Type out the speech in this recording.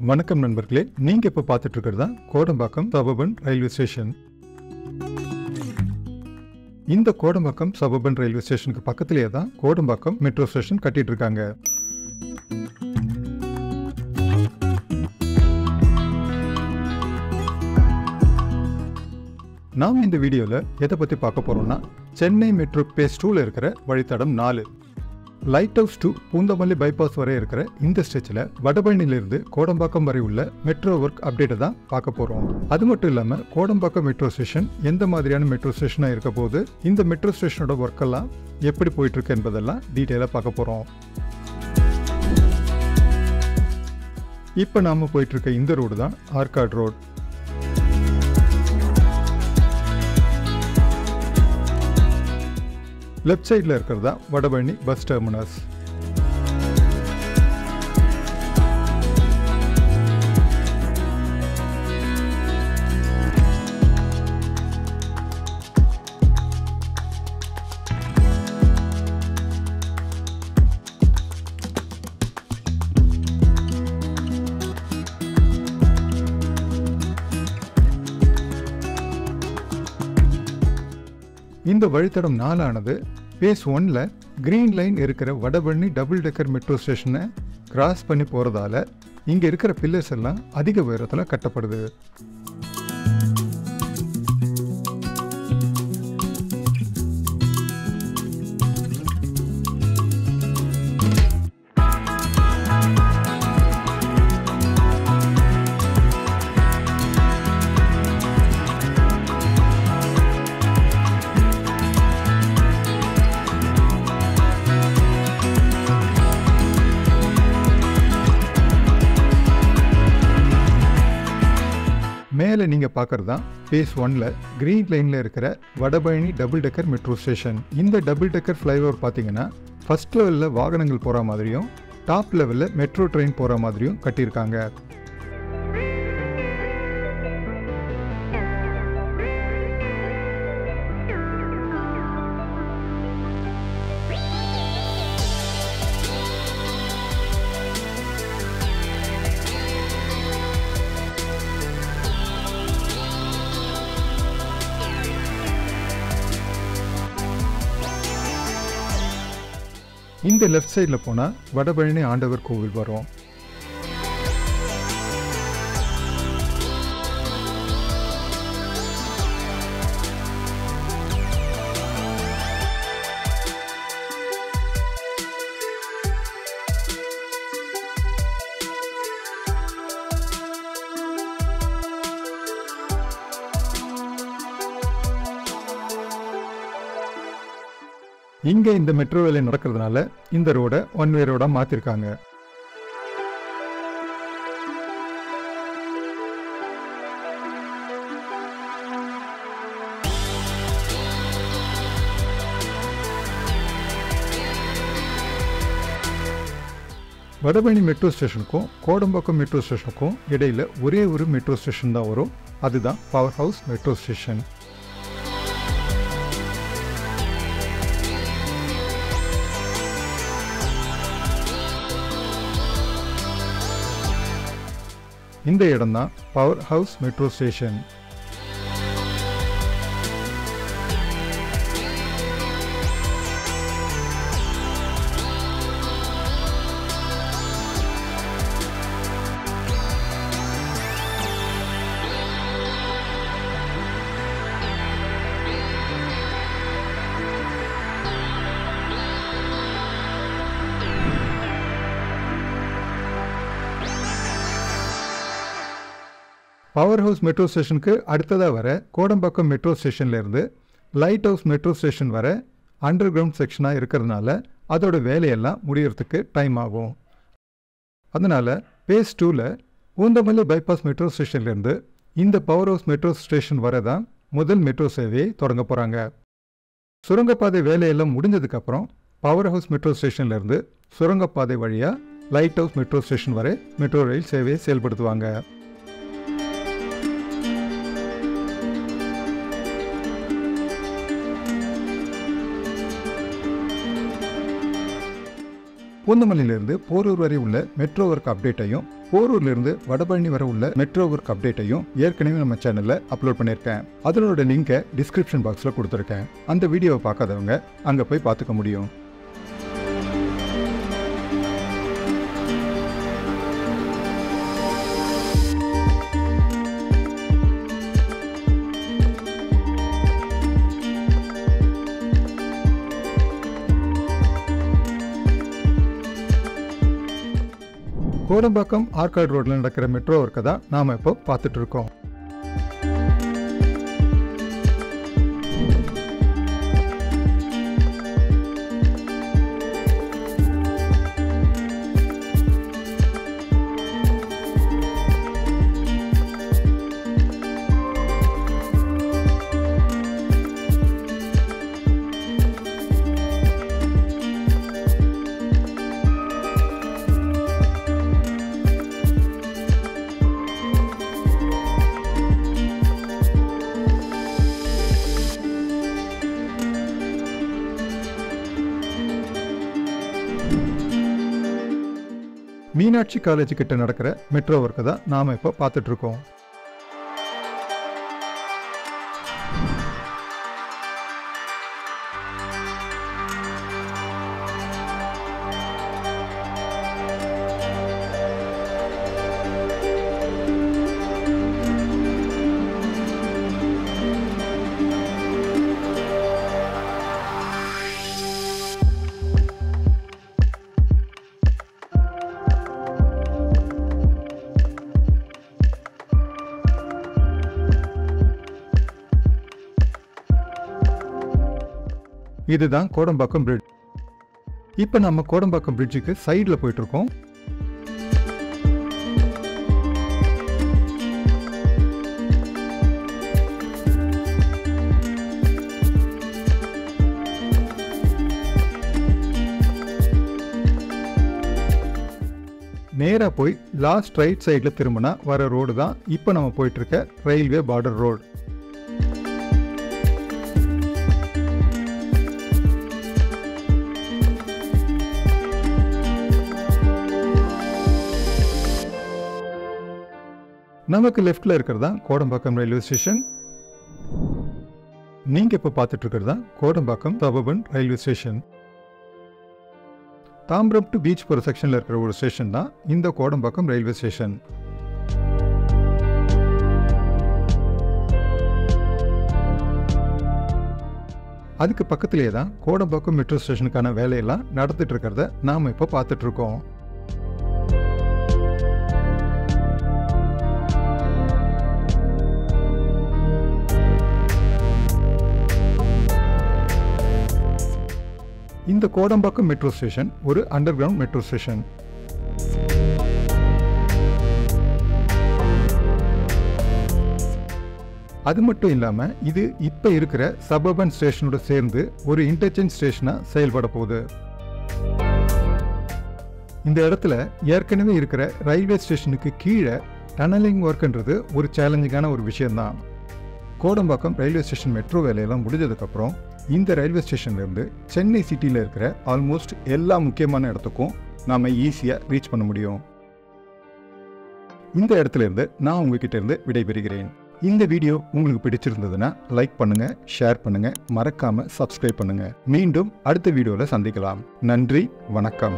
வணக்கம் நண்பர்களே, நீங்க இப்ப பார்த்துட்டு இருக்கிறது தான் கோடம்பாக்கம் சபர்பன் ரயில்வே ஸ்டேஷன். இந்த கோடம்பாக்கம் சபர்பன் ரயில்வே ஸ்டேஷனுக்கு பக்கத்திலேயே தான் கோடம்பாக்கம் மெட்ரோ ஸ்டேஷன் கட்டிட்டு இருக்காங்க. நாம் இந்த வீடியோல எதை பத்தி பார்க்க போறோம்னா, சென்னை மெட்ரோ பேஸ் 2ல இருக்கிற வழித்தடம் 4 light house to Poonamallee bypass வரை இருக்கிற இந்த ஸ்ட்ரெச்சில் வடபழனியிலிருந்து கோடம்பாக்கம் வரை உள்ள மெட்ரோ ஒர்க் அப்டேட்டை தான் பார்க்க போகிறோம். அது மட்டும் இல்லாமல் கோடம்பாக்கம் மெட்ரோ ஸ்டேஷன் எந்த மாதிரியான மெட்ரோ ஸ்டேஷனாக இருக்க போது, இந்த மெட்ரோ ஸ்டேஷனோட ஒர்க்கெல்லாம் எப்படி போயிட்டு இருக்கு என்பதெல்லாம் டீட்டெயிலாக பார்க்க போகிறோம். இப்போ நாம் போயிட்டு இருக்க இந்த ரோடு தான் ஆர்காட் ரோடு. லெஃப்ட் சைடில் இருக்கிறதா வடபழனி பஸ் டெர்மினஸ். இந்த வழித்தடம் 4 ஆனது பேஸ் 1ல கிரீன் லைன் இருக்கிற வடபழனி டபுள் டெக்கர் மெட்ரோ ஸ்டேஷனை கிராஸ் பண்ணி போகிறதால இங்கே இருக்கிற பில்லர்ஸ் எல்லாம் அதிக உயரத்தில் கட்டப்படுது. மேலே நீங்கள் பார்க்குறது தான் பேஸ் 1ல கிரீன் லைனில் இருக்கிற Vadapalani double decker metro station. இந்த டபுள் டெக்கர் ஃப்ளைஓவர் பார்த்தீங்கன்னா ஃபர்ஸ்ட் லெவலில் வாகனங்கள் போகிற மாதிரியும் டாப் லெவலில் மெட்ரோ ட்ரெயின் போகிற மாதிரியும் கட்டியிருக்காங்க. இந்த லெஃப்ட் சைடில் போனால் வடபழனி ஆண்டவர் கோவில் வரும். இங்கே இந்த மெட்ரோ வேலை நடக்கிறதுனால இந்த ரோடை ஒன் வே ரோடாக மாற்றிருக்காங்க. வடபழனி மெட்ரோ ஸ்டேஷனுக்கும் கோடம்பாக்கம் மெட்ரோ ஸ்டேஷனுக்கும் இடையில ஒரே ஒரு மெட்ரோ ஸ்டேஷன் தான் வரும். அதுதான் பவர் ஹவுஸ் மெட்ரோ ஸ்டேஷன். இந்த இடம் தான் power house metro station. Power house metro ஸ்டேஷனுக்கு அடுத்ததாக வர கோடம்பாக்கம் மெட்ரோ ஸ்டேஷன்லேருந்து லைட் ஹவுஸ் மெட்ரோ ஸ்டேஷன் வர அண்டர் கிரவுண்ட் செக்ஷனாக இருக்கிறதுனால அதோட வேலையெல்லாம் முடியறதுக்கு டைம் ஆகும். அதனால் பேஸ் 2ல பூந்தமல்லி பைபாஸ் மெட்ரோ ஸ்டேஷன்லேருந்து இந்த பவர் ஹவுஸ் மெட்ரோ ஸ்டேஷன் வர தான் முதல் மெட்ரோ சேவையை தொடங்க போகிறாங்க. சுரங்கப்பாதை வேலையெல்லாம் முடிஞ்சதுக்கப்புறம் பவர் ஹவுஸ் மெட்ரோ ஸ்டேஷன்லேருந்து சுரங்கப்பாதை வழியாக லைட் ஹவுஸ் மெட்ரோ ஸ்டேஷன் வரை மெட்ரோ ரயில் சேவையை செயல்படுத்துவாங்க. பூந்தமல்லியிலிருந்து போரூர் வரை உள்ள மெட்ரோ ஒர்க் அப்டேட்டையும் போரூர்லேருந்து வடபழனி வர உள்ள மெட்ரோ ஒர்க் அப்டேட்டையும் ஏற்கனவே நம்ம சேனலில் அப்லோட் பண்ணியிருக்கேன். அதனோட லிங்கை டிஸ்கிரிப்ஷன் பாக்ஸில் கொடுத்துருக்கேன். அந்த வீடியோவை பார்க்காதவங்க அங்கே போய் பார்த்துக்க முடியும். கோடம்பாக்கம் ஆர்காட் ரோட்ல நடக்கிற மெட்ரோ ஒர்க்கை தான் நாம இப்போ பார்த்துட்டு இருக்கோம். மீனாட்சி காலேஜ் கிட்ட நடக்கிற மெட்ரோ ஒர்க்கை தான் நாம இப்போ பார்த்துட்டு இருக்கோம். இதுதான் கோடம்பாக்கம் பிரிட்ஜ். இப்போ நம்ம கோடம்பாக்கம் பிரிட்ஜுக்கு சைடில் போயிட்டு இருக்கோம். நேராக போய் லாஸ்ட் ரைட் சைடில் திரும்பினா வர ரோடு தான் இப்போ நம்ம போயிட்டு இருக்க ரயில்வே பார்டர் ரோடு. நமக்கு லெஃப்ட்ல இருக்கிறதா கோடம்பாக்கம் ரயில்வே ஸ்டேஷன். நீங்க இப்ப பார்த்துட்டு இருக்கிறதா Kodambakkam suburban railway station. Tambaram to beach போற செக்ஷன்ல இருக்கிற ஒரு ஸ்டேஷன் தான் இந்த கோடம்பாக்கம் ரயில்வே ஸ்டேஷன். அதுக்கு பக்கத்திலேயே தான் கோடம்பாக்கம் மெட்ரோ ஸ்டேஷனுக்கான வேலையெல்லாம் நடந்துட்டு இருக்கிறத நாம இப்ப பார்த்துட்டு இருக்கோம். இந்த கோடம்பாக்கம் மெட்ரோ ஸ்டேஷன் ஒரு அண்டர் கிரவுண்ட் மெட்ரோ ஸ்டேஷன். அது மட்டும் இல்லாமல் இது இப்போ இருக்கிற சபர்பன் ஸ்டேஷனோட சேர்ந்து ஒரு இன்டர்சேஞ்ச் ஸ்டேஷனாக செயல்பட போகுது. இந்த இடத்துல ஏற்கனவே இருக்கிற ரயில்வே ஸ்டேஷனுக்கு கீழே டனலிங் ஒர்க்ன்றது ஒரு சேலஞ்சிங்கான ஒரு விஷயம்தான். கோடம்பாக்கம் ரயில்வே ஸ்டேஷன் மெட்ரோ வேலையெல்லாம் முடிஞ்சதுக்கப்புறம் இந்த ரயில்வே ஸ்டேஷன்லேருந்து சென்னை சிட்டியில் இருக்கிற ஆல்மோஸ்ட் எல்லா முக்கியமான இடத்துக்கும் நாம் ஈஸியாக ரீச் பண்ண முடியும். இந்த இடத்துலேருந்து நான் உங்ககிட்ட இருந்து விடைபெறுகிறேன். இந்த வீடியோ உங்களுக்கு பிடிச்சிருந்ததுன்னா லைக் பண்ணுங்கள், ஷேர் பண்ணுங்கள், மறக்காமல் சப்ஸ்கிரைப் பண்ணுங்கள். மீண்டும் அடுத்த வீடியோவில் சந்திக்கலாம். நன்றி, வணக்கம்.